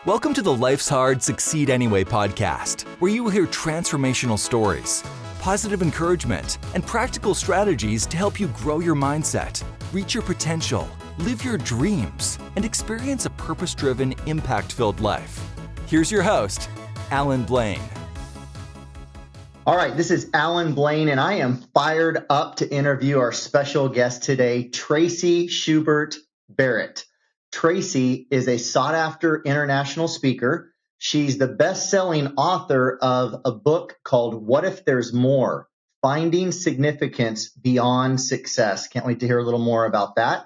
Welcome to the Life's Hard, Succeed Anyway podcast, where you will hear transformational stories, positive encouragement, and practical strategies to help you grow your mindset, reach your potential, live your dreams, and experience a purpose-driven, impact-filled life. Here's your host, Alan Blaine. All right, this is Alan Blaine, and I am fired up to interview our special guest today, Traci Schubert Barrett. Traci is a sought-after international speaker. She's the best-selling author of a book called What If There's More? Finding Significance Beyond Success. Can't wait to hear a little more about that.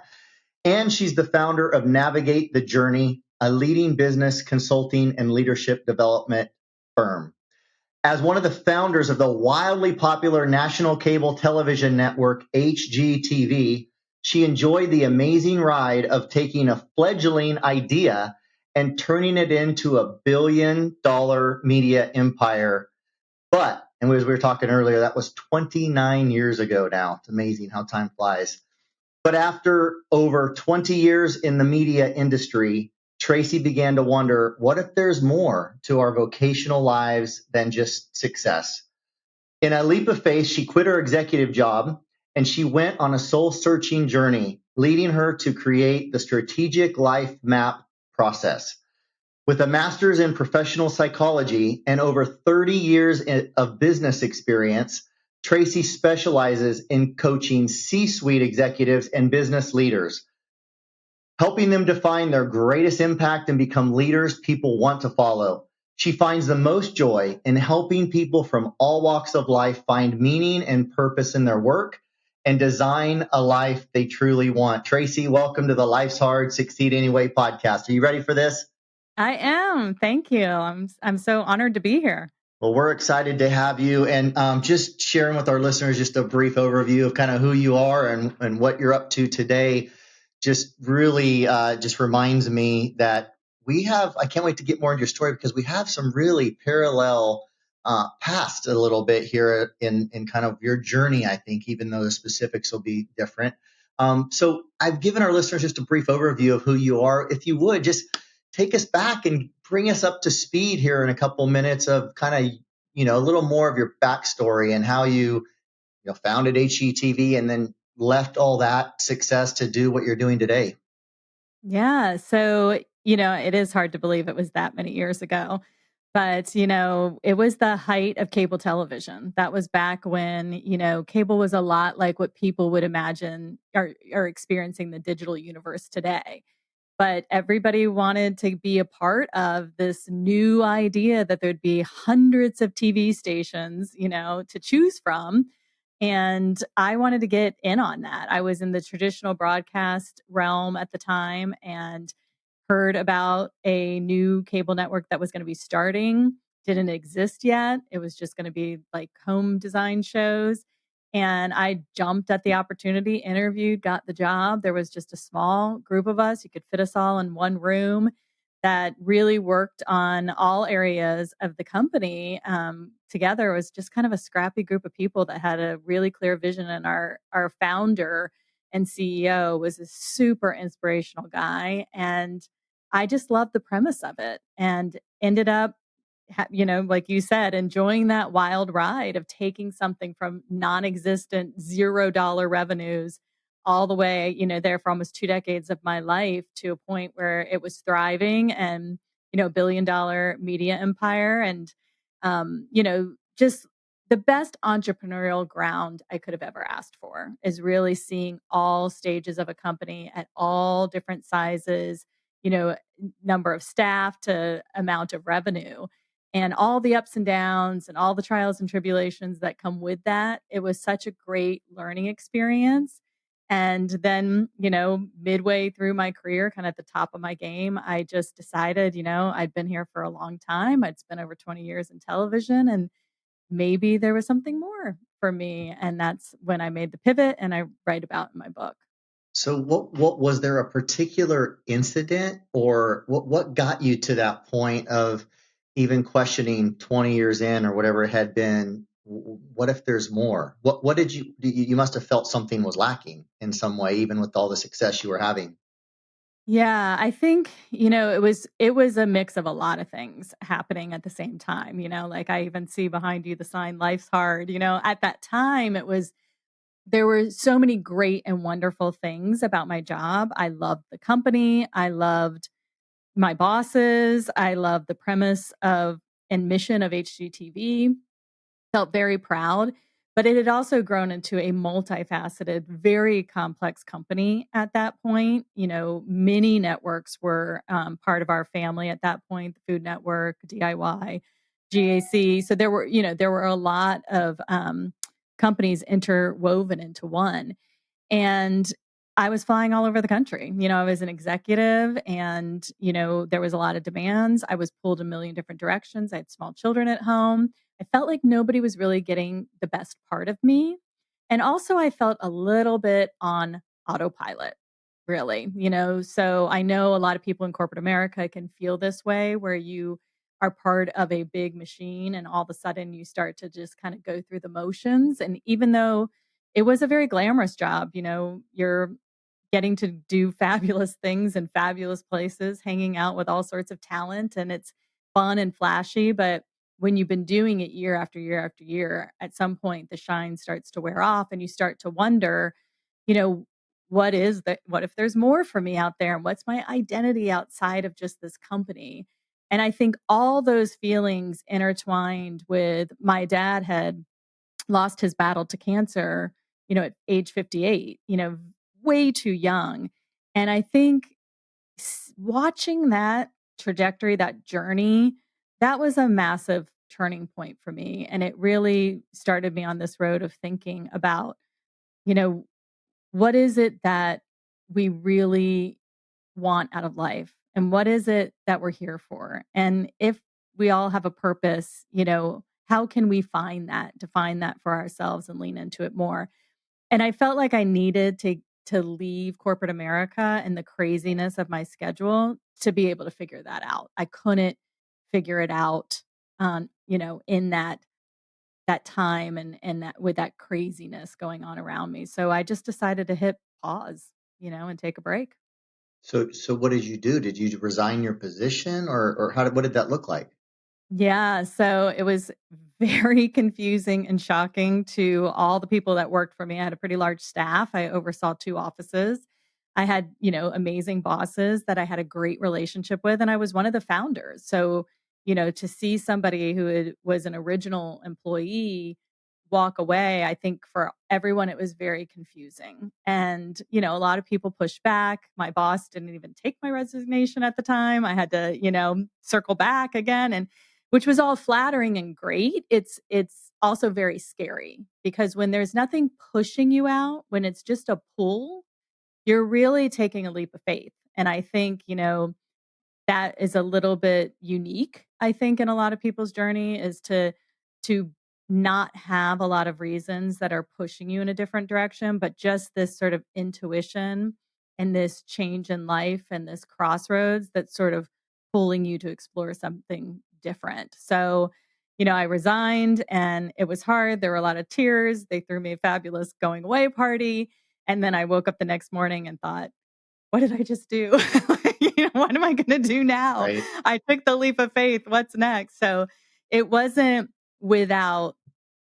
And she's the founder of Navigate the Journey, a leading business consulting and leadership development firm. As one of the founders of the wildly popular national cable television network HGTV, she enjoyed the amazing ride of taking a fledgling idea and turning it into a billion-dollar media empire. But, and as we were talking earlier, that was 29 years ago now. It's amazing how time flies. But after over 20 years in the media industry, Traci began to wonder, what if there's more to our vocational lives than just success? In a leap of faith, she quit her executive job and she went on a soul-searching journey, leading her to create the strategic life map process. With a master's in professional psychology and over 30 years of business experience, Traci specializes in coaching C-suite executives and business leaders, helping them define their greatest impact and become leaders people want to follow. She finds the most joy in helping people from all walks of life find meaning and purpose in their work and design a life they truly want. Traci, welcome to the Life's Hard, Succeed Anyway podcast. Are you ready for this? I am. Thank you. I'm so honored to be here. Well, we're excited to have you, and just sharing with our listeners just a brief overview of kind of who you are and what you're up to today. Just really just reminds me that I can't wait to get more into your story because we have some really parallel past a little bit here in kind of your journey, I think, even though the specifics will be different. So I've given our listeners just a brief overview of who you are. If you would, just take us back and bring us up to speed here in a couple minutes of kind of, a little more of your backstory and how you founded HGTV and then left all that success to do what you're doing today. Yeah. So, it is hard to believe it was that many years ago. But, it was the height of cable television. That was back when, cable was a lot like what people would imagine are experiencing the digital universe today. But everybody wanted to be a part of this new idea that there'd be hundreds of TV stations, to choose from. And I wanted to get in on that. I was in the traditional broadcast realm at the time and heard about a new cable network that was going to be starting. Didn't exist yet. It was just going to be like home design shows. And I jumped at the opportunity, interviewed, got the job. There was just a small group of us. You could fit us all in one room that really worked on all areas of the company together. It was just kind of a scrappy group of people that had a really clear vision. And our founder and CEO was a super inspirational guy. And I just loved the premise of it and ended up, like you said, enjoying that wild ride of taking something from non-existent $0 revenues all the way, there for almost 2 decades of my life to a point where it was thriving and, $1 billion media empire. And, just the best entrepreneurial ground I could have ever asked for is really seeing all stages of a company at all different sizes, number of staff to amount of revenue and all the ups and downs and all the trials and tribulations that come with that. It was such a great learning experience. And then, midway through my career, kind of at the top of my game, I just decided, I'd been here for a long time. I'd spent over 20 years in television and maybe there was something more for me. And that's when I made the pivot and I write about in my book. So what was there a particular incident or what got you to that point of even questioning 20 years in or whatever it had been? What if there's more? What did you must have felt something was lacking in some way, even with all the success you were having? Yeah, I think, it was a mix of a lot of things happening at the same time, like I even see behind you the sign Life's Hard, at that time there were so many great and wonderful things about my job. I loved the company, I loved my bosses, I loved the premise of and mission of HGTV. Felt very proud, but it had also grown into a multifaceted, very complex company at that point. Many networks were part of our family at that point, the Food Network, DIY, GAC. So there were a lot of companies interwoven into one. And I was flying all over the country. I was an executive and, there was a lot of demands. I was pulled a million different directions. I had small children at home. I felt like nobody was really getting the best part of me. And also, I felt a little bit on autopilot, really. So I know a lot of people in corporate America can feel this way where you are part of a big machine and all of a sudden you start to just kind of go through the motions. And even though it was a very glamorous job. You're getting to do fabulous things in fabulous places, hanging out with all sorts of talent, and it's fun and flashy. But when you've been doing it year after year after year, at some point the shine starts to wear off, and you start to wonder, you know, what if there's more for me out there? And what's my identity outside of just this company? And I think all those feelings intertwined with my dad had lost his battle to cancer, at age 58, way too young. And I think watching that trajectory, that journey, that was a massive turning point for me. And it really started me on this road of thinking about, you know, what is it that we really want out of life? And what is it that we're here for? And if we all have a purpose, how can we find that, define that for ourselves and lean into it more? And I felt like I needed to leave corporate America and the craziness of my schedule to be able to figure that out. I couldn't figure it out in that time and that with that craziness going on around me. So I just decided to hit pause, and take a break. So what did you do? Did you resign your position, or what did that look like? Yeah, so it was very confusing and shocking to all the people that worked for me. I had a pretty large staff. I oversaw 2 offices. I had, amazing bosses that I had a great relationship with, and I was one of the founders. So, to see somebody who was an original employee walk away, I think for everyone it was very confusing. And, a lot of people pushed back. My boss didn't even take my resignation at the time. I had to, circle back again and which was all flattering and great. It's also very scary because when there's nothing pushing you out, when it's just a pull, you're really taking a leap of faith. And I think, that is a little bit unique, I think, in a lot of people's journey is to not have a lot of reasons that are pushing you in a different direction, but just this sort of intuition and this change in life and this crossroads that's sort of pulling you to explore something different. So, I resigned and it was hard. There were a lot of tears. They threw me a fabulous going away party. And then I woke up the next morning and thought, what did I just do? What am I going to do now? Right? I took the leap of faith. What's next? So it wasn't without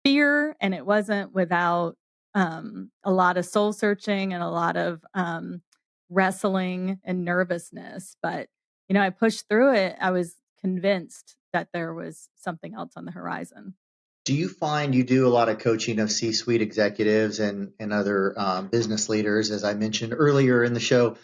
fear and it wasn't without a lot of soul searching and a lot of wrestling and nervousness. But, I pushed through it. I was convinced that there was something else on the horizon. Do you find you do a lot of coaching of C-suite executives and other business leaders, as I mentioned earlier in the show?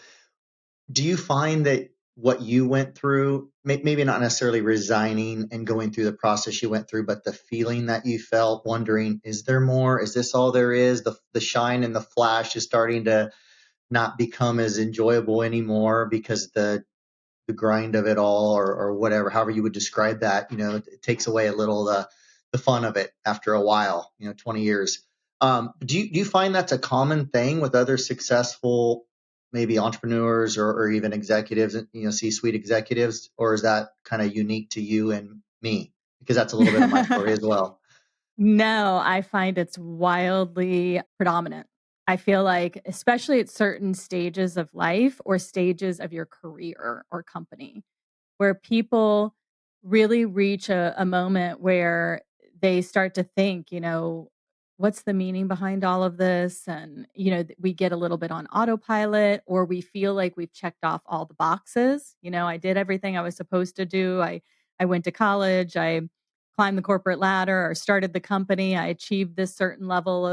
Do you find that what you went through, maybe not necessarily resigning and going through the process you went through, but the feeling that you felt, wondering, is there more? Is this all there is? The shine and the flash is starting to not become as enjoyable anymore because the grind of it all, or whatever, however you would describe that, it takes away a little the fun of it after a while, 20 years. Do you find that's a common thing with other successful, maybe entrepreneurs or even executives, C-suite executives, or is that kind of unique to you and me? Because that's a little bit of my story as well. No, I find it's wildly predominant. I feel like, especially at certain stages of life or stages of your career or company, where people really reach a moment where they start to think, what's the meaning behind all of this? And, we get a little bit on autopilot, or we feel like we've checked off all the boxes. I did everything I was supposed to do. I went to college, I climbed the corporate ladder or started the company. I achieved this certain level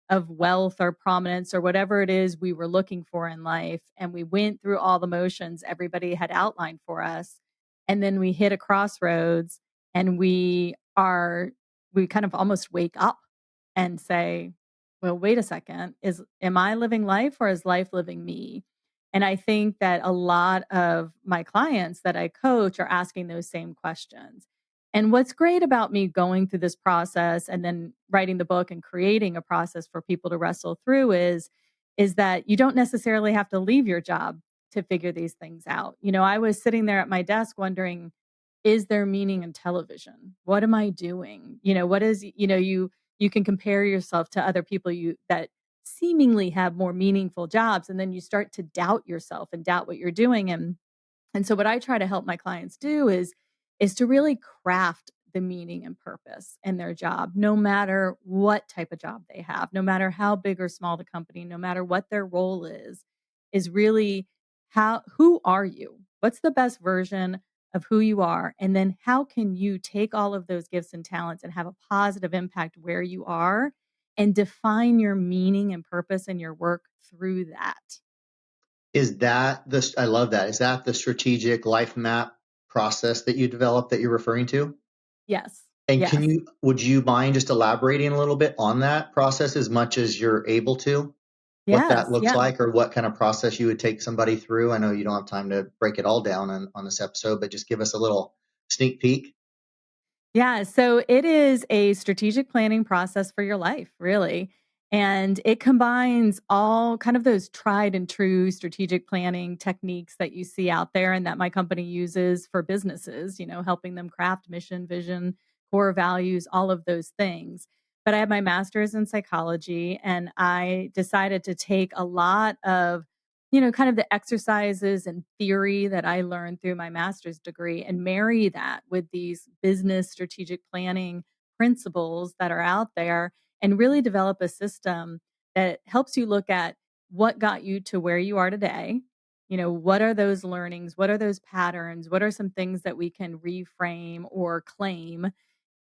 of wealth or prominence or whatever it is we were looking for in life. And we went through all the motions everybody had outlined for us. And then we hit a crossroads and we kind of almost wake up and say, well, wait a second, am I living life or is life living me? And I think that a lot of my clients that I coach are asking those same questions. And what's great about me going through this process and then writing the book and creating a process for people to wrestle through is that you don't necessarily have to leave your job to figure these things out. I was sitting there at my desk wondering, is there meaning in television? What am I doing? What is, you can compare yourself to other people that seemingly have more meaningful jobs, and then you start to doubt yourself and doubt what you're doing. And so what I try to help my clients do is to really craft the meaning and purpose in their job, no matter what type of job they have, no matter how big or small the company, no matter what their role is really who are you? What's the best version of who you are? And then how can you take all of those gifts and talents and have a positive impact where you are and define your meaning and purpose in your work through that? Is that I love that. Is that the strategic life map process that you developed that you're referring to? Yes. And Yes. would you mind just elaborating a little bit on that process as much as you're able to? What that Yes. looks Yeah. like, or what kind of process you would take somebody through? I know you don't have time to break it all down on this episode, but just give us a little sneak peek. Yeah, so it is a strategic planning process for your life, really. And it combines all kind of those tried and true strategic planning techniques that you see out there and that my company uses for businesses, helping them craft mission, vision, core values, all of those things. But I have my master's in psychology, and I decided to take a lot of kind of the exercises and theory that I learned through my master's degree and marry that with these business strategic planning principles that are out there and really develop a system that helps you look at what got you to where you are today. What are those learnings? What are those patterns? What are some things that we can reframe or claim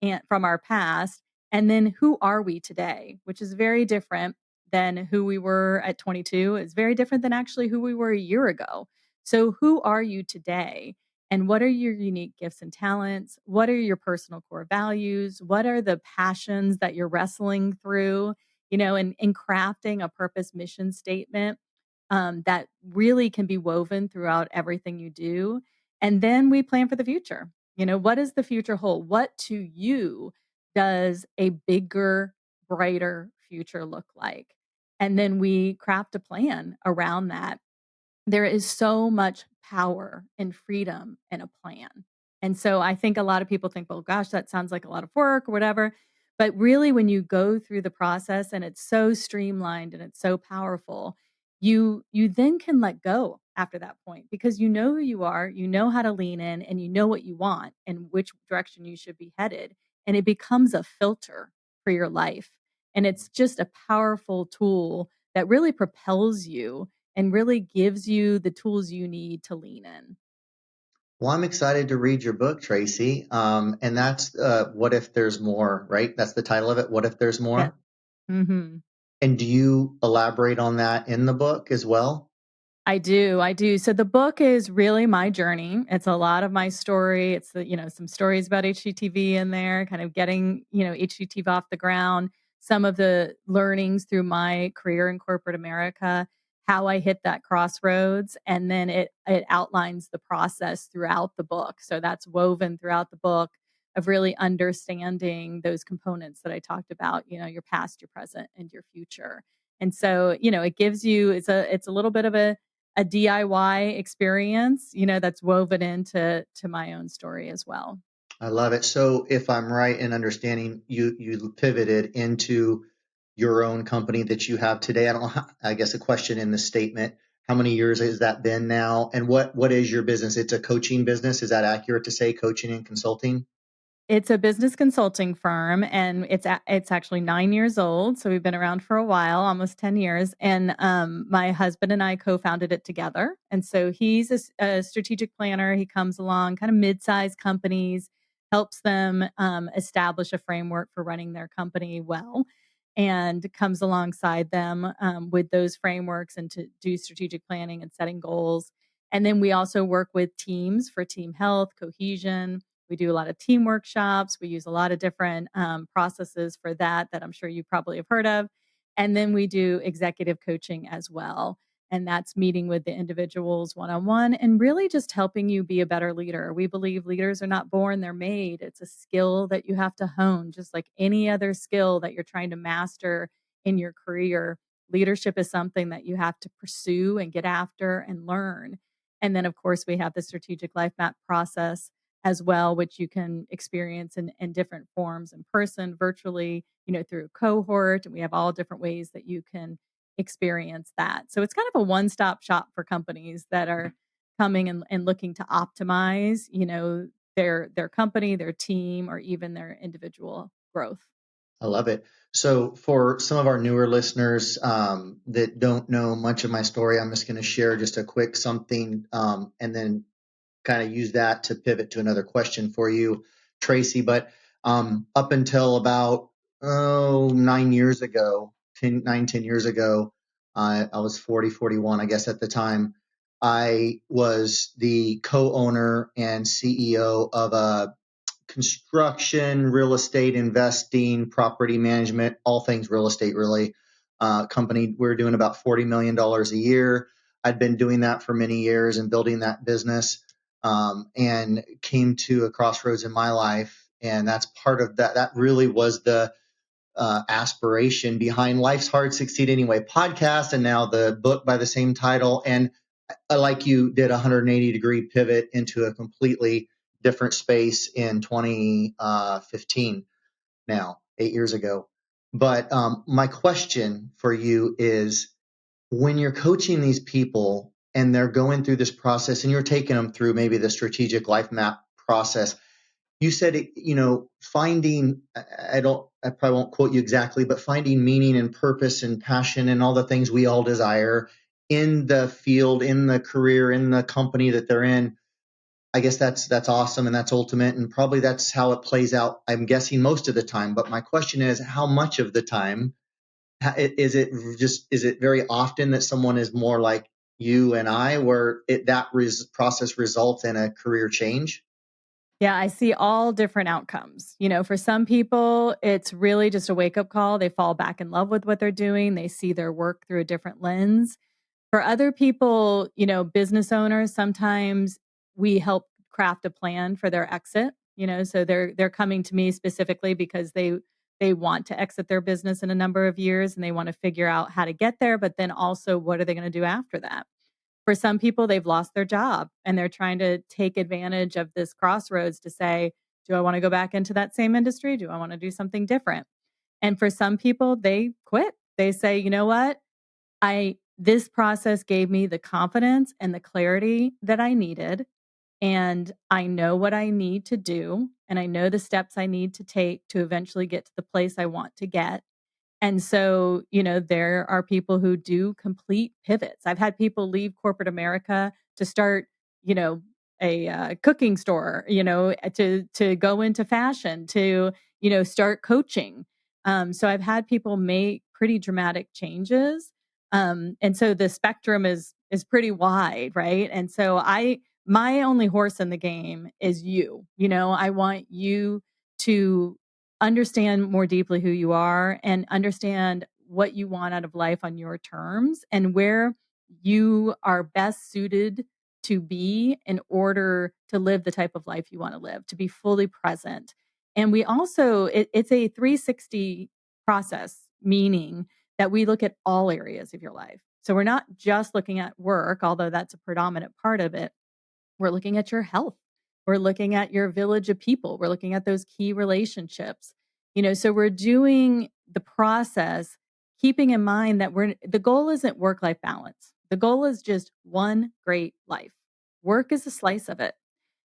and from our past, and then who are we today, which is very different than who we were at 22. It's very different than actually who we were a year ago. So who are you today, and what are your unique gifts and talents? What are your personal core values? What are the passions that you're wrestling through, and in crafting a purpose mission statement that really can be woven throughout everything you do. And then we plan for the future. What does the future hold? What to you does a bigger, brighter future look like? And then we craft a plan around that. There is so much power and freedom in a plan. And so I think a lot of people think, well, gosh, that sounds like a lot of work or whatever. But really, when you go through the process and it's so streamlined and it's so powerful, you then can let go after that point because you know who you are, you know how to lean in, and you know what you want and which direction you should be headed. And it becomes a filter for your life. And it's just a powerful tool that really propels you and really gives you the tools you need to lean in. Well, I'm excited to read your book, Traci. And that's What If There's More, right? That's the title of it. What If There's Yeah. More? Mhm. And do you elaborate on that in the book as well? I do. I do. So the book is really my journey. It's a lot of my story. It's some stories about HGTV in there, kind of getting, HGTV off the ground, some of the learnings through my career in corporate America, how I hit that crossroads, and then it outlines the process throughout the book. So that's woven throughout the book of really understanding those components that I talked about, your past, your present, and your future. And so, it gives you it's a little bit of a DIY experience, that's woven into my own story as well. I love it. So if I'm right in understanding, you pivoted into your own company that you have today? I don't know. I guess a question in the statement. How many years has that been now? And what is your business? It's a coaching business. Is that accurate to say, coaching and consulting? It's a business consulting firm, and it's actually 9 years old, so we've been around for a while, almost 10 years, and, my husband and I co-founded it together, and so he's a strategic planner. He comes along, kind of mid-sized companies, helps them, establish a framework for running their company well, and comes alongside them, with those frameworks and to do strategic planning and setting goals, and then we also work with teams for team health, cohesion. We do a lot of team workshops. We use a lot of different processes for that I'm sure you probably have heard of. And then we do executive coaching as well. And that's meeting with the individuals one on one and really just helping you be a better leader. We believe leaders are not born, they're made. It's a skill that you have to hone, just like any other skill that you're trying to master in your career. Leadership is something that you have to pursue and get after and learn. And then, of course, we have the strategic life map process as well, which you can experience in different forms in person, virtually, through cohort. And we have all different ways that you can experience that. So it's kind of a one-stop shop for companies that are coming and looking to optimize, their company, their team, or even their individual growth. I love it. So for some of our newer listeners that don't know much of my story, I'm just going to share just a quick something and then kind of use that to pivot to another question for you, Traci. But up until about 9 years ago, 10 years ago, I was 40, 41, I guess at the time. I was the co-owner and CEO of a construction, real estate investing, property management, all things real estate, really. Company, we were doing about $40 million a year. I'd been doing that for many years and building that business, and came to a crossroads in my life. And that's part of that. That really was the aspiration behind Life's Hard, Succeed Anyway podcast, and now the book by the same title. And like you did a 180-degree pivot into a completely different space in 2015 now, 8 years ago. But my question for you is, when you're coaching these people and they're going through this process and you're taking them through maybe the strategic life map process, you said, finding, I probably won't quote you exactly, but finding meaning and purpose and passion and all the things we all desire in the field, in the career, in the company that they're in. I guess that's awesome and that's ultimate. And probably that's how it plays out, I'm guessing, most of the time. But my question is, how much of the time is it very often that someone is more like you and I, where process results in a career change? Yeah, I see all different outcomes. For some people, it's really just a wake up call. They fall back in love with what they're doing. They see their work through a different lens. For other people, business owners, sometimes we help craft a plan for their exit. So they're coming to me specifically because they want to exit their business in a number of years and they want to figure out how to get there, but then also what are they going to do after that? For some people, they've lost their job and they're trying to take advantage of this crossroads to say, do I want to go back into that same industry? Do I want to do something different? And for some people, they quit. They say, you know what? This process gave me the confidence and the clarity that I needed. And I know what I need to do. And I know the steps I need to take to eventually get to the place I want to get. And so, there are people who do complete pivots. I've had people leave corporate America to start, you know, a cooking store, to go into fashion, to, start coaching. So I've had people make pretty dramatic changes. And so the spectrum is pretty wide, right? And so my only horse in the game is you. I want you to understand more deeply who you are and understand what you want out of life on your terms and where you are best suited to be in order to live the type of life you want to live, to be fully present. And we also, it's a 360 process, meaning that we look at all areas of your life. So we're not just looking at work, although that's a predominant part of it. We're looking at your health. We're looking at your village of people. We're looking at those key relationships. So we're doing the process keeping in mind that the goal isn't work-life balance. The goal is just one great life. Work is a slice of it.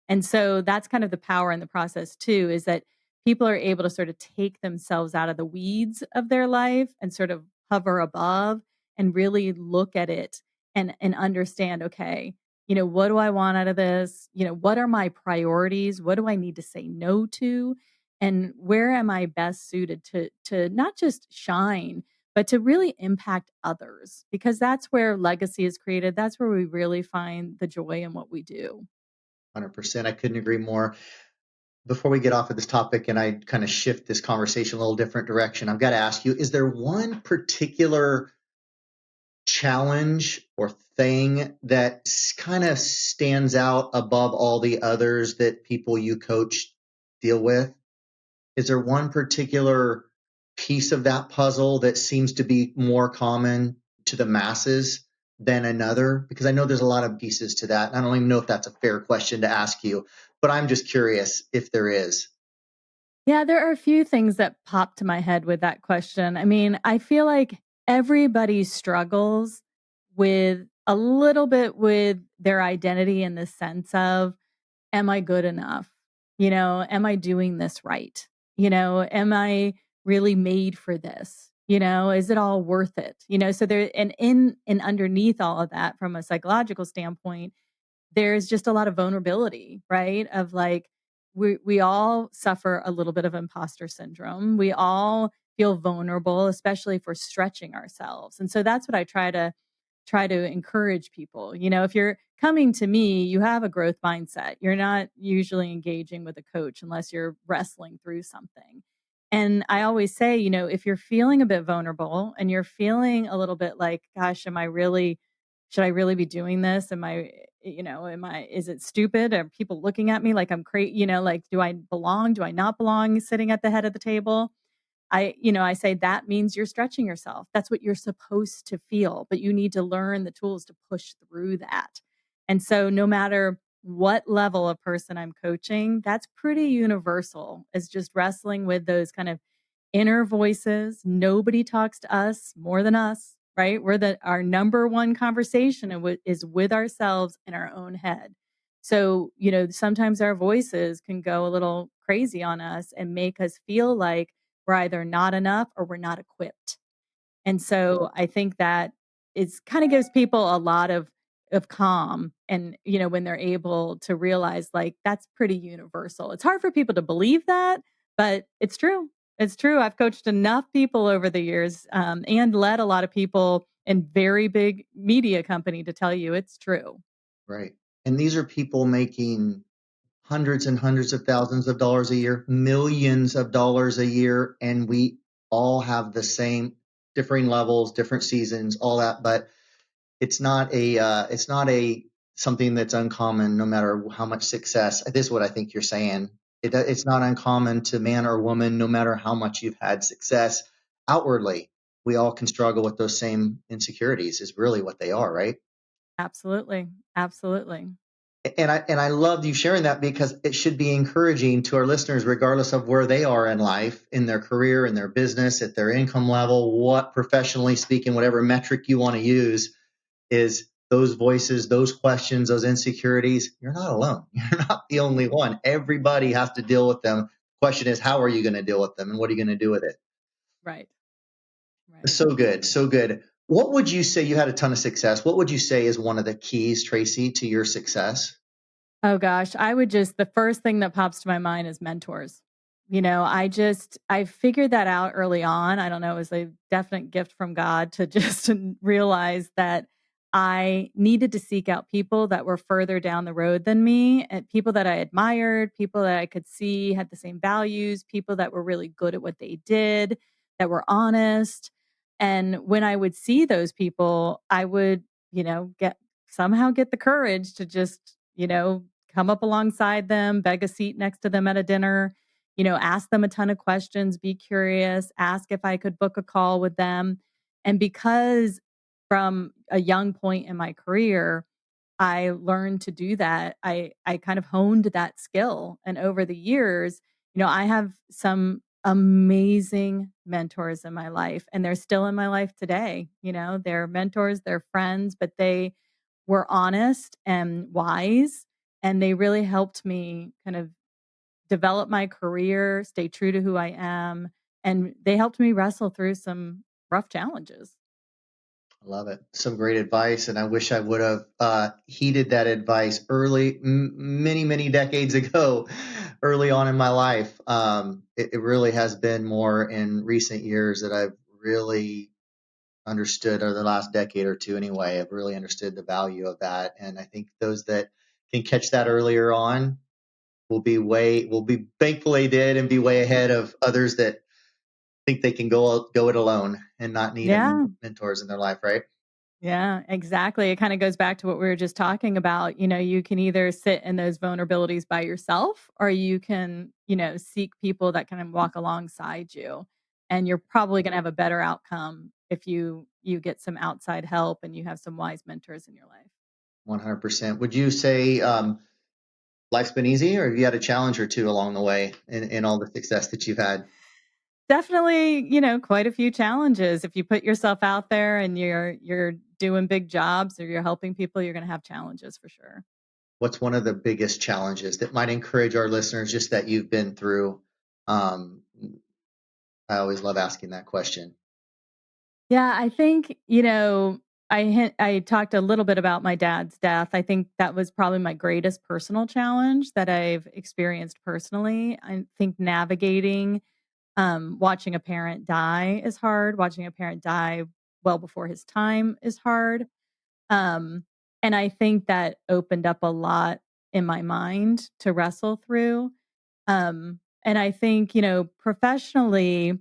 And so that's kind of the power in the process too, is that people are able to sort of take themselves out of the weeds of their life and sort of hover above and really look at it and understand, okay, what do I want out of this? What are my priorities? What do I need to say no to? And where am I best suited to not just shine, but to really impact others? Because that's where legacy is created. That's where we really find the joy in what we do. 100%. I couldn't agree more. Before we get off of this topic and I kind of shift this conversation a little different direction, I've got to ask you, is there one particular challenge or thing that kind of stands out above all the others that people you coach deal with? Is there one particular piece of that puzzle that seems to be more common to the masses than another? Because I know there's a lot of pieces to that. I don't even know if that's a fair question to ask you, but I'm just curious if there is. Yeah, there are a few things that pop to my head with that question. I mean, I feel like everybody struggles with a little bit with their identity in the sense of, am I good enough? Am I doing this right? Am I really made for this? Is it all worth it? So there, and in and underneath all of that, from a psychological standpoint, there's just a lot of vulnerability, right? Of like, we all suffer a little bit of imposter syndrome. We all feel vulnerable, especially if we're stretching ourselves. And so that's what I try to encourage people. If you're coming to me, you have a growth mindset. You're not usually engaging with a coach unless you're wrestling through something. And I always say, if you're feeling a bit vulnerable and you're feeling a little bit like, gosh, should I really be doing this? Is it stupid? Are people looking at me like I'm crazy? Like, do I belong? Do I not belong sitting at the head of the table? I say that means you're stretching yourself. That's what you're supposed to feel, but you need to learn the tools to push through that. And so no matter what level of person I'm coaching, that's pretty universal, is just wrestling with those kind of inner voices. Nobody talks to us more than us, right? Our number one conversation is with ourselves in our own head. So, sometimes our voices can go a little crazy on us and make us feel like we're either not enough or we're not equipped. And so I think that it's kind of gives people a lot of calm, and when they're able to realize, like, that's pretty universal. It's hard for people to believe that, but it's true. It's true. I've coached enough people over the years, and led a lot of people in very big media company to tell you it's true. Right. And these are people making hundreds and hundreds of thousands of dollars a year, millions of dollars a year, and we all have the same differing levels, different seasons, all that. But it's not a something that's uncommon, no matter how much success. This is what I think you're saying. It's not uncommon to man or woman, no matter how much you've had success outwardly. We all can struggle with those same insecurities. Is really what they are, right? Absolutely. Absolutely. And I love you sharing that, because it should be encouraging to our listeners, regardless of where they are in life, in their career, in their business, at their income level, what professionally speaking, whatever metric you want to use, is those voices, those questions, those insecurities. You're not alone. You're not the only one. Everybody has to deal with them. Question is, how are you going to deal with them, and what are you going to do with it? Right. Right. So good. So good. What would you say? You had a ton of success. What would you say is one of the keys, Traci, to your success? Oh gosh, the first thing that pops to my mind is mentors. I figured that out early on. I don't know, it was a definite gift from God to just realize that I needed to seek out people that were further down the road than me, and people that I admired, people that I could see had the same values, people that were really good at what they did, that were honest. And when I would see those people, I would, get the courage to just, come up alongside them, beg a seat next to them at a dinner, ask them a ton of questions, be curious, ask if I could book a call with them. And because from a young point in my career, I learned to do that. I kind of honed that skill. And over the years, I have some amazing mentors in my life, and they're still in my life today. They're mentors, they're friends, but they were honest and wise, and they really helped me kind of develop my career, stay true to who I am, and they helped me wrestle through some rough challenges. I love it. Some great advice, and I wish I would have heeded that advice many, many decades ago, early on in my life. It really has been more in recent years that I've really understood, or the last decade or two anyway, I've really understood the value of that. And I think those that can catch that earlier on will be thankful they did and be way ahead of others that think they can go it alone and not need any Yeah. mentors in their life, right? Yeah, exactly. It kind of goes back to what we were just talking about. You can either sit in those vulnerabilities by yourself, or you can, seek people that can walk alongside you. And you're probably going to have a better outcome if you get some outside help and you have some wise mentors in your life. 100%. Would you say life's been easy, or have you had a challenge or two along the way in all the success that you've had? Definitely, quite a few challenges. If you put yourself out there and you're doing big jobs or you're helping people, you're going to have challenges for sure. What's one of the biggest challenges that might encourage our listeners just that you've been through? Um, I always love asking that question. Yeah, I think, I talked a little bit about my dad's death. I think that was probably my greatest personal challenge that I've experienced personally. I think navigating watching a parent die is hard. Watching a parent die well before his time is hard. Um, and I think that opened up a lot in my mind to wrestle through. And I think, professionally,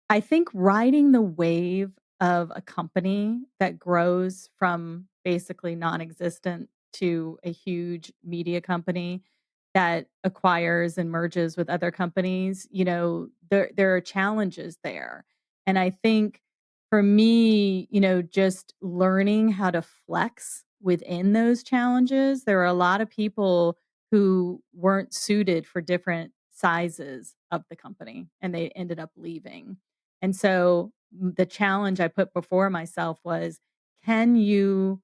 I think riding the wave of a company that grows from basically non-existent to a huge media company that acquires and merges with other companies, there are challenges there. And I think for me, just learning how to flex within those challenges, there are a lot of people who weren't suited for different sizes of the company and they ended up leaving. And so the challenge I put before myself was, can you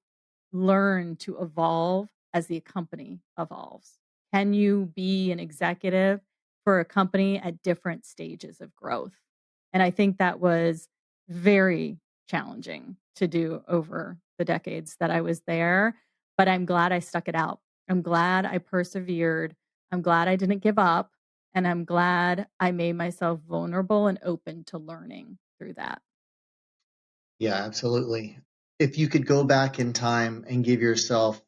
learn to evolve as the company evolves? Can you be an executive for a company at different stages of growth? And I think that was very challenging to do over the decades that I was there, but I'm glad I stuck it out. I'm glad I persevered. I'm glad I didn't give up. And I'm glad I made myself vulnerable and open to learning through that. Yeah, absolutely. If you could go back in time and give yourself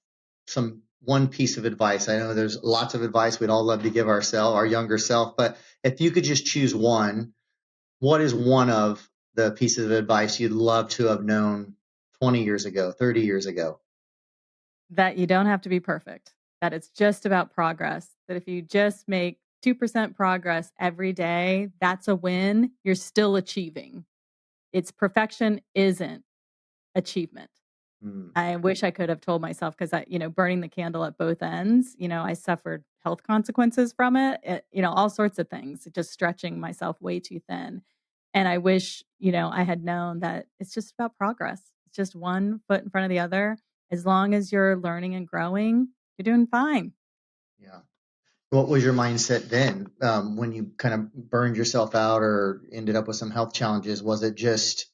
some one piece of advice, I know there's lots of advice we'd all love to give ourselves, our younger self, but if you could just choose one, what is one of the pieces of advice you'd love to have known 20 years ago, 30 years ago? That you don't have to be perfect, that it's just about progress, that if you just make 2% progress every day, that's a win. You're still achieving. It's perfection isn't achievement. Hmm. I wish I could have told myself because burning the candle at both ends, I suffered health consequences from it, all sorts of things, just stretching myself way too thin. And I wish, I had known that it's just about progress. It's just one foot in front of the other. As long as you're learning and growing, you're doing fine. Yeah. What was your mindset then when you kind of burned yourself out or ended up with some health challenges? Was it just,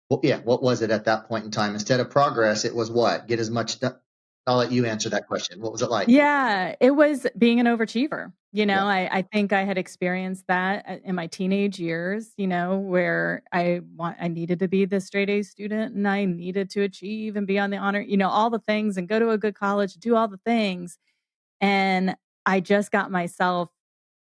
well, yeah, what was it at that point in time? Instead of progress, it was what? Get as much done. I'll let you answer that question. What was it like? Yeah, it was being an overachiever. Yeah. I think I had experienced that in my teenage years, where I needed to be the straight A student and I needed to achieve and be on the honor, all the things and go to a good college, do all the things. And I just got myself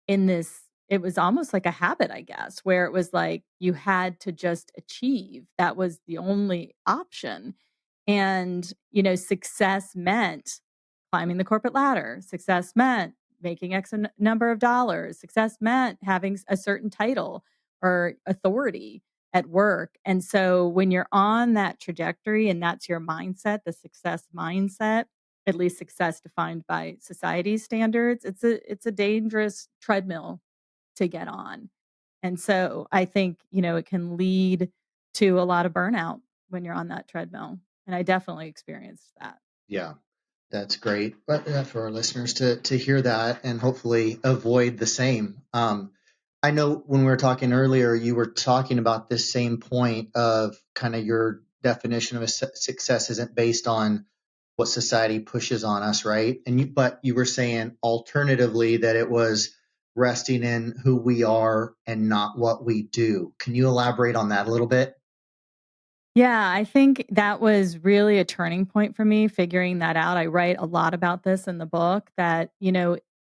in this, it was almost like a habit, I guess, where it was like you had to just achieve. That was the only option. And, success meant climbing the corporate ladder. Success meant making number of dollars. Success meant having a certain title or authority at work. And so when you're on that trajectory and that's your mindset, the success mindset, at least success defined by society's standards, it's a dangerous treadmill to get on. And so I think, it can lead to a lot of burnout when you're on that treadmill. And I definitely experienced that. Yeah, that's great. But for our listeners to hear that and hopefully avoid the same. I know when we were talking earlier, you were talking about this same point of kind of your definition of a success isn't based on what society pushes on us, right? But you were saying alternatively that it was resting in who we are and not what we do. Can you elaborate on that a little bit? Yeah, I think that was really a turning point for me figuring that out. I write a lot about this in the book that,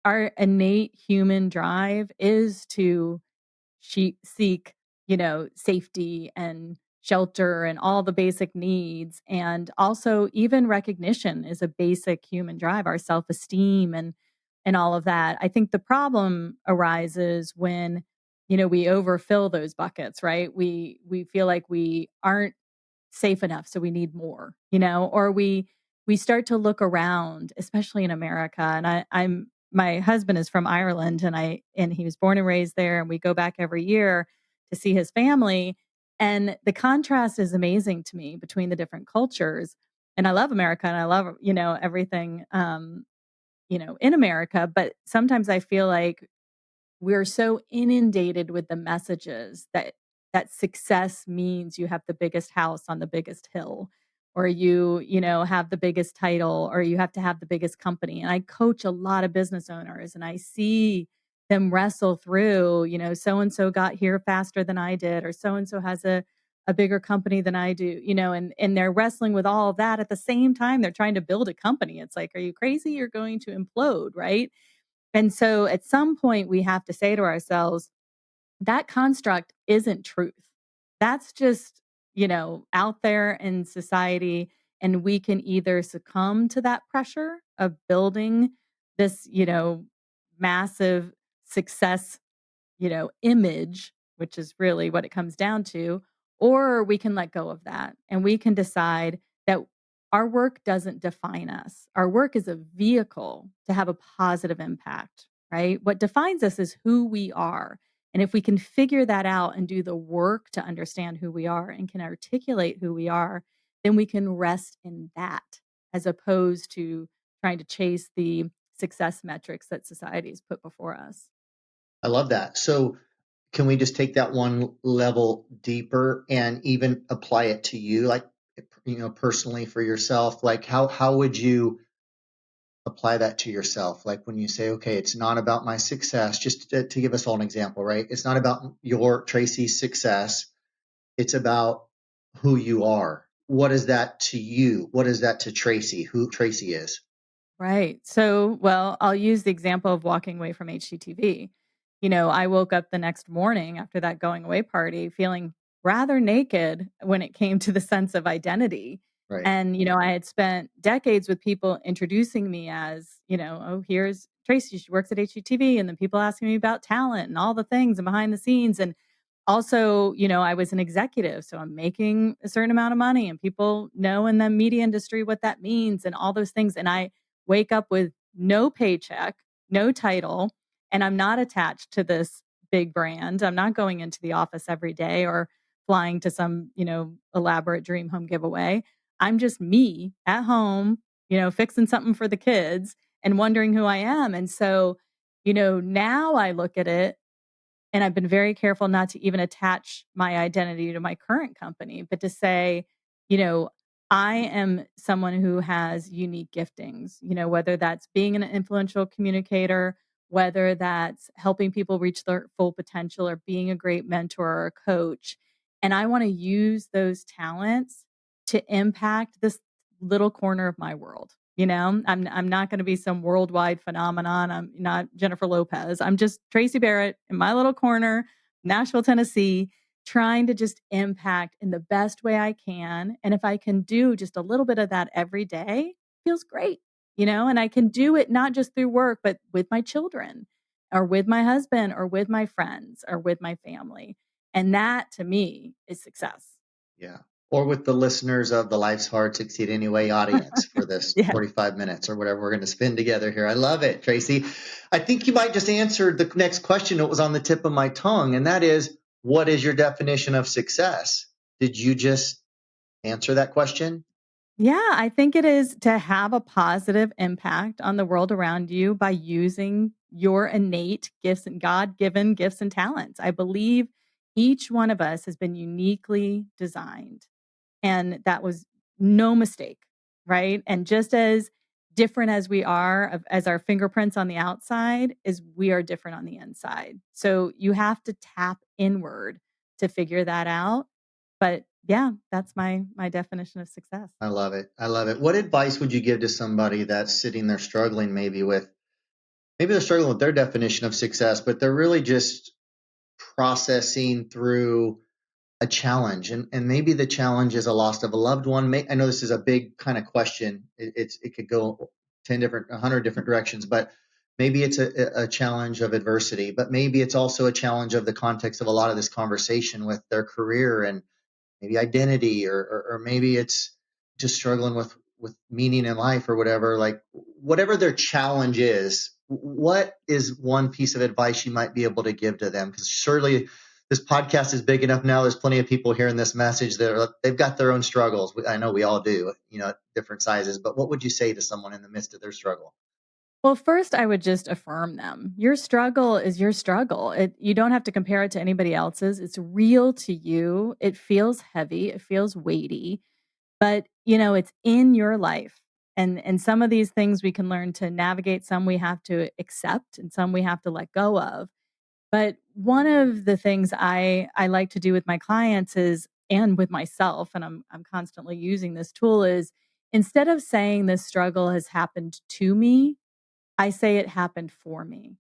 our innate human drive is to seek, safety and shelter and all the basic needs. And also even recognition is a basic human drive, our self-esteem and all of that. I think the problem arises when, we overfill those buckets, right? We feel like we aren't safe enough, so we need more, or we start to look around, especially in America. And I'm my husband is from Ireland, and he was born and raised there, and we go back every year to see his family. And the contrast is amazing to me between the different cultures. And I love America and I love, everything in America. But sometimes I feel like we're so inundated with the messages that success means you have the biggest house on the biggest hill, or you have the biggest title, or you have to have the biggest company. And I coach a lot of business owners and I see them wrestle through, so and so got here faster than I did, or so and so has a bigger company than I do, and they're wrestling with all of that at the same time they're trying to build a company. It's like, are you crazy? You're going to implode, right? And so at some point, we have to say to ourselves, that construct isn't truth. That's just, out there in society. And we can either succumb to that pressure of building this, massive success image, which is really what it comes down to, or we can let go of that and we can decide that our work doesn't define us. Our work is a vehicle to have a positive impact, right? What defines us is who we are. And if we can figure that out and do the work to understand who we are and can articulate who we are, then we can rest in that as opposed to trying to chase the success metrics that society has put before us. I love that. So can we just take that one level deeper and even apply it to you, like, personally for yourself? Like how would you apply that to yourself? Like when you say, okay, it's not about my success, just to give us all an example, right? It's not about your Traci's success. It's about who you are. What is that to you? What is that to Traci, who Traci is? Right. So, well, I'll use the example of walking away from HGTV. I woke up the next morning after that going away party feeling rather naked when it came to the sense of identity. Right. And, I had spent decades with people introducing me as, oh, here's Traci, she works at HGTV. And then people asking me about talent and all the things and behind the scenes. And also, I was an executive, so I'm making a certain amount of money and people know in the media industry what that means and all those things. And I wake up with no paycheck, no title, and I'm not attached to this big brand. I'm not going into the office every day or flying to some, elaborate dream home giveaway. I'm just me at home, fixing something for the kids and wondering who I am. And so, now I look at it and I've been very careful not to even attach my identity to my current company, but to say, you know, I am someone who has unique giftings, whether that's being an influential communicator, whether that's helping people reach their full potential or being a great mentor or a coach. And I want to use those talents to impact this little corner of my world. I'm not going to be some worldwide phenomenon. I'm not Jennifer Lopez. I'm just Traci Barrett in my little corner, Nashville, Tennessee, trying to just impact in the best way I can. And if I can do just a little bit of that every day, feels great, and I can do it not just through work, but with my children or with my husband or with my friends or with my family. And that to me is success. Yeah. or with the listeners of the Life's Hard Succeed Anyway audience for this Yeah. 45 minutes or whatever we're going to spend together here. I love it, Traci. I think you might just answer the next question that was on the tip of my tongue, and that is, what is your definition of success? Did you just answer that question? Yeah, I think it is to have a positive impact on the world around you by using your innate gifts and God-given gifts and talents. I believe each one of us has been uniquely designed, and that was no mistake, right? And just as different as we are as our fingerprints on the outside is we are different on the inside. So you have to tap inward to figure that out. But yeah, that's my definition of success. I love it. I love it. What advice would you give to somebody that's sitting there struggling maybe they're struggling with their definition of success, but they're really just processing through a challenge, and maybe the challenge is a loss of a loved one. I know this is a big kind of question. It could go 100 different directions, but maybe it's a challenge of adversity, but maybe it's also a challenge of the context of a lot of this conversation with their career and maybe identity, or maybe it's just struggling with meaning in life or whatever. Like, whatever their challenge is, what is one piece of advice you might be able to give to them? Because surely this podcast is big enough now. There's plenty of people hearing this message that they've got their own struggles. I know we all do, at different sizes. But what would you say to someone in the midst of their struggle? Well, first, I would just affirm them. Your struggle is your struggle. You don't have to compare it to anybody else's. It's real to you. It feels heavy. It feels weighty, but it's in your life. And some of these things we can learn to navigate. Some we have to accept, and some we have to let go of. But one of the things I like to do with my clients is, and with myself, and I'm constantly using this tool, is instead of saying this struggle has happened to me, I say it happened for me.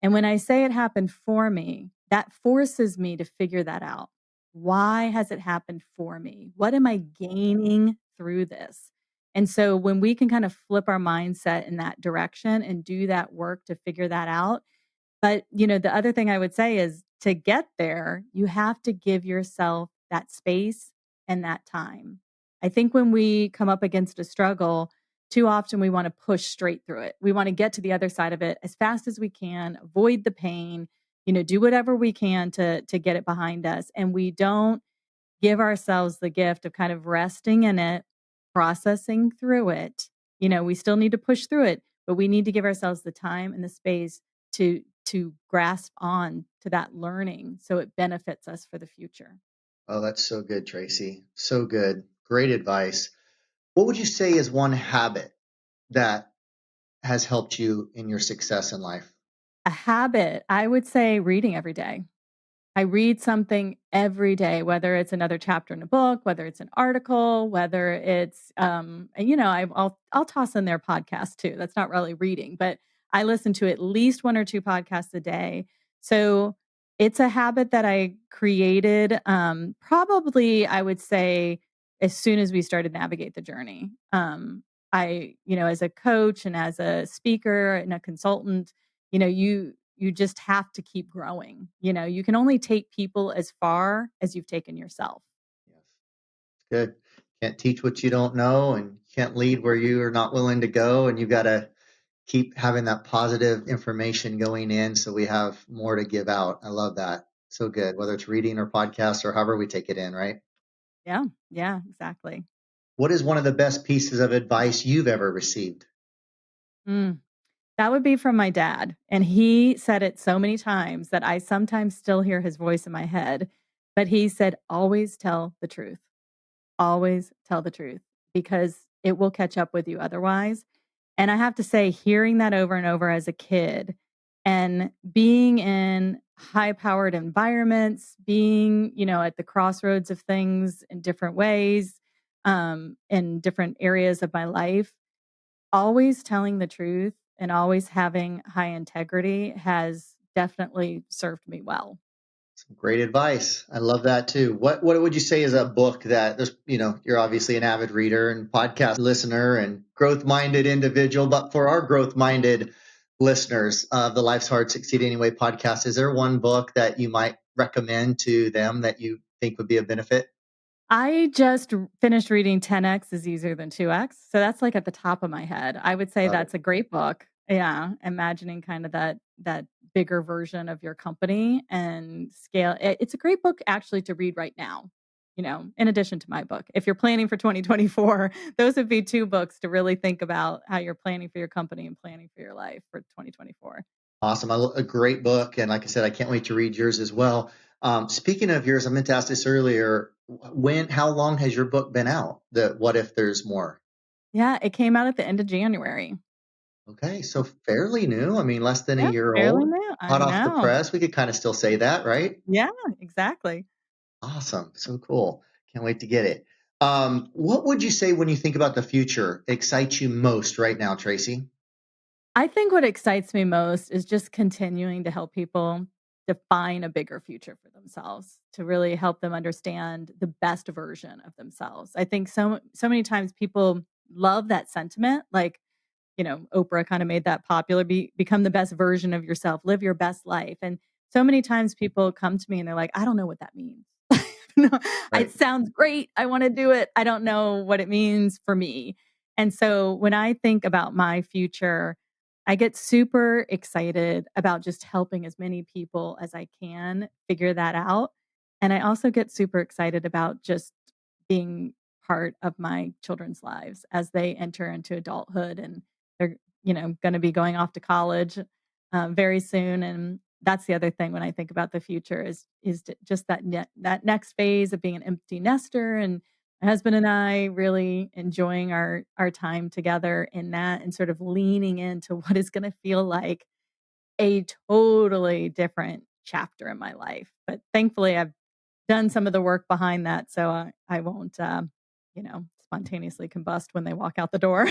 And when I say it happened for me, that forces me to figure that out. Why has it happened for me? What am I gaining through this? And so when we can kind of flip our mindset in that direction and do that work to figure that out. But, the other thing I would say is to get there, you have to give yourself that space and that time. I think when we come up against a struggle, too often we want to push straight through it. We want to get to the other side of it as fast as we can, avoid the pain, do whatever we can to get it behind us. And we don't give ourselves the gift of kind of resting in it, processing through it. We still need to push through it, but we need to give ourselves the time and the space to grasp on to that learning so it benefits us for the future. Oh, that's so good, Traci. So good. Great advice. What would you say is one habit that has helped you in your success in life? A habit, I would say reading every day. I read something every day, whether it's another chapter in a book, whether it's an article, whether it's, I'll toss in their podcast too. That's not really reading, but I listen to at least one or two podcasts a day. So it's a habit that I created, probably, I would say, as soon as we started Navigate the Journey. As a coach and as a speaker and a consultant, you just have to keep growing. You can only take people as far as you've taken yourself. Yes. Good. Can't teach what you don't know, and can't lead where you are not willing to go. And you've got to keep having that positive information going in so we have more to give out. I love that. So good. Whether it's reading or podcast or however we take it in, right? Yeah. Yeah, exactly. What is one of the best pieces of advice you've ever received? Mm. That would be from my dad. And he said it so many times that I sometimes still hear his voice in my head. But he said, always tell the truth. Always tell the truth because it will catch up with you otherwise. And I have to say, hearing that over and over as a kid and being in high powered environments, being, at the crossroads of things in different ways, in different areas of my life, always telling the truth and always having high integrity has definitely served me well. Some great advice. I love that too. What would you say is a book that you're obviously an avid reader and podcast listener and growth minded individual, but for our growth minded listeners of the Life's Hard Succeed Anyway podcast, is there one book that you might recommend to them that you think would be a benefit? I just finished reading 10X is Easier Than 2X. So that's like at the top of my head. I would say Love it. that's a great book. Yeah, imagining kind of that bigger version of your company and scale. It's a great book actually to read right now. In addition to my book. If you're planning for 2024, those would be two books to really think about how you're planning for your company and planning for your life for 2024. Awesome. A great book. And like I said, I can't wait to read yours as well. Speaking of yours, I meant to ask this earlier. How long has your book been out? The What If There's More? Yeah, it came out at the end of January. Okay. So fairly new. I mean, less than a Yep, year fairly old, new. I hot off the know. press. We could kind of still say that, right? Yeah, exactly. Awesome. So cool. Can't wait to get it. What would you say when you think about the future excites you most right now, Traci? I think what excites me most is just continuing to help people define a bigger future for themselves, to really help them understand the best version of themselves. I think so many times people love that sentiment, like, Oprah kind of made that popular, become the best version of yourself, live your best life. And so many times people come to me and they're like, I don't know what that means. No, it Right. sounds great. I want to do it. I don't know what it means for me. And so when I think about my future, I get super excited about just helping as many people as I can figure that out. And I also get super excited about just being part of my children's lives as they enter into adulthood and they're, going to be going off to college very soon. And that's the other thing when I think about the future is just that next phase of being an empty nester and my husband and I really enjoying our time together in that and sort of leaning into what is going to feel like a totally different chapter in my life. But thankfully, I've done some of the work behind that, so I won't, spontaneously combust when they walk out the door.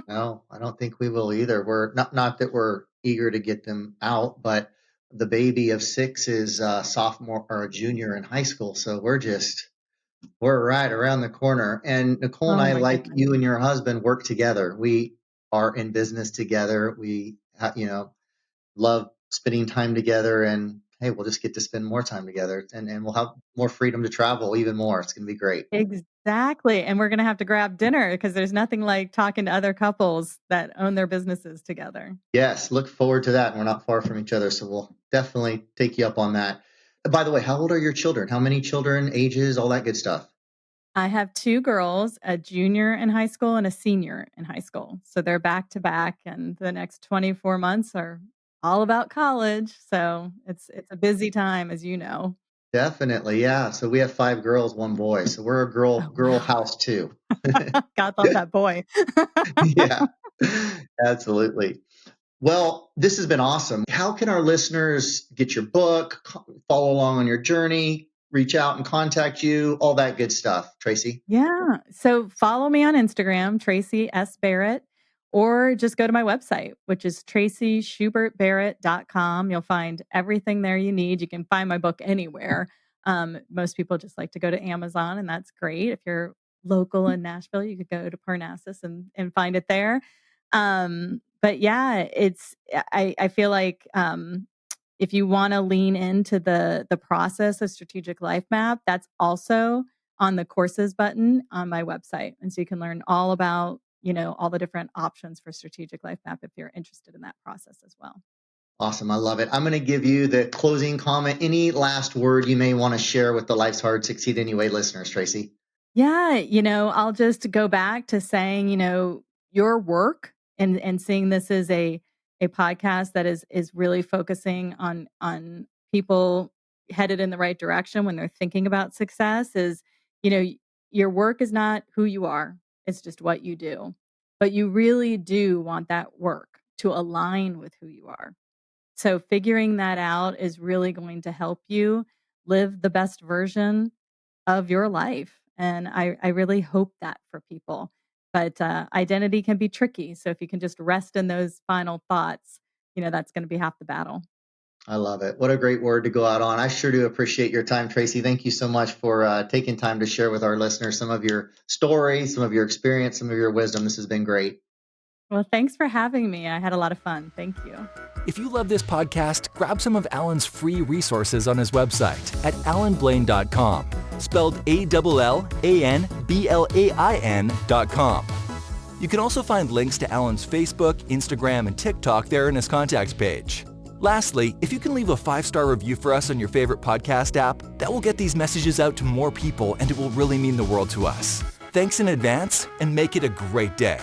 No, I don't think we will either. We're not that we're eager to get them out, but the baby of 6 is a sophomore or a junior in high school. So we're right around the corner. And Nicole and Oh I, my like goodness. you and your husband, work together. We are in business together. Love spending time together, and hey, we'll just get to spend more time together, and we'll have more freedom to travel even more. It's going to be great. Exactly, and we're gonna have to grab dinner because there's nothing like talking to other couples that own their businesses together. Yes, look forward to that. We're not far from each other, so we'll definitely take you up on that. By the way, how old are your children? How many children, ages, all that good stuff? I have 2 girls, a junior in high school and a senior in high school. So they're back to back and the next 24 months are all about college. So it's a busy time as you know. Definitely, yeah. So we have 5 girls, 1 boy. So we're a Oh, girl wow. house too. God love that boy. Yeah, absolutely. Well, this has been awesome. How can our listeners get your book, follow along on your journey, reach out and contact you, all that good stuff, Traci? Yeah. So follow me on Instagram, Traci S. Barrett, or just go to my website, which is tracyschubertbarrett.com. You'll find everything there you need. You can find my book anywhere. Most people just like to go to Amazon, and that's great. If you're local in Nashville, you could go to Parnassus and find it there. But yeah, I feel like if you want to lean into the process of strategic life map, that's also on the courses button on my website. And so you can learn all about, all the different options for strategic life map if you're interested in that process as well. Awesome. I love it. I'm going to give you the closing comment. Any last word you may want to share with the Life's Hard Succeed Anyway listeners, Traci? Yeah, I'll just go back to saying, your work and seeing this as a podcast that is really focusing on people headed in the right direction when they're thinking about success is, you know, your work is not who you are. It's just what you do. But you really do want that work to align with who you are. So figuring that out is really going to help you live the best version of your life. And I really hope that for people. But identity can be tricky. So if you can just rest in those final thoughts, that's going to be half the battle. I love it. What a great word to go out on. I sure do appreciate your time, Traci. Thank you so much for taking time to share with our listeners some of your stories, some of your experience, some of your wisdom. This has been great. Well, thanks for having me. I had a lot of fun. Thank you. If you love this podcast, grab some of Alan's free resources on his website at alanblaine.com. spelled ALLANBLAIN.com. You can also find links to Alan's Facebook, Instagram, and TikTok there in his contacts page. Lastly, if you can leave a 5-star review for us on your favorite podcast app, that will get these messages out to more people and it will really mean the world to us. Thanks in advance and make it a great day.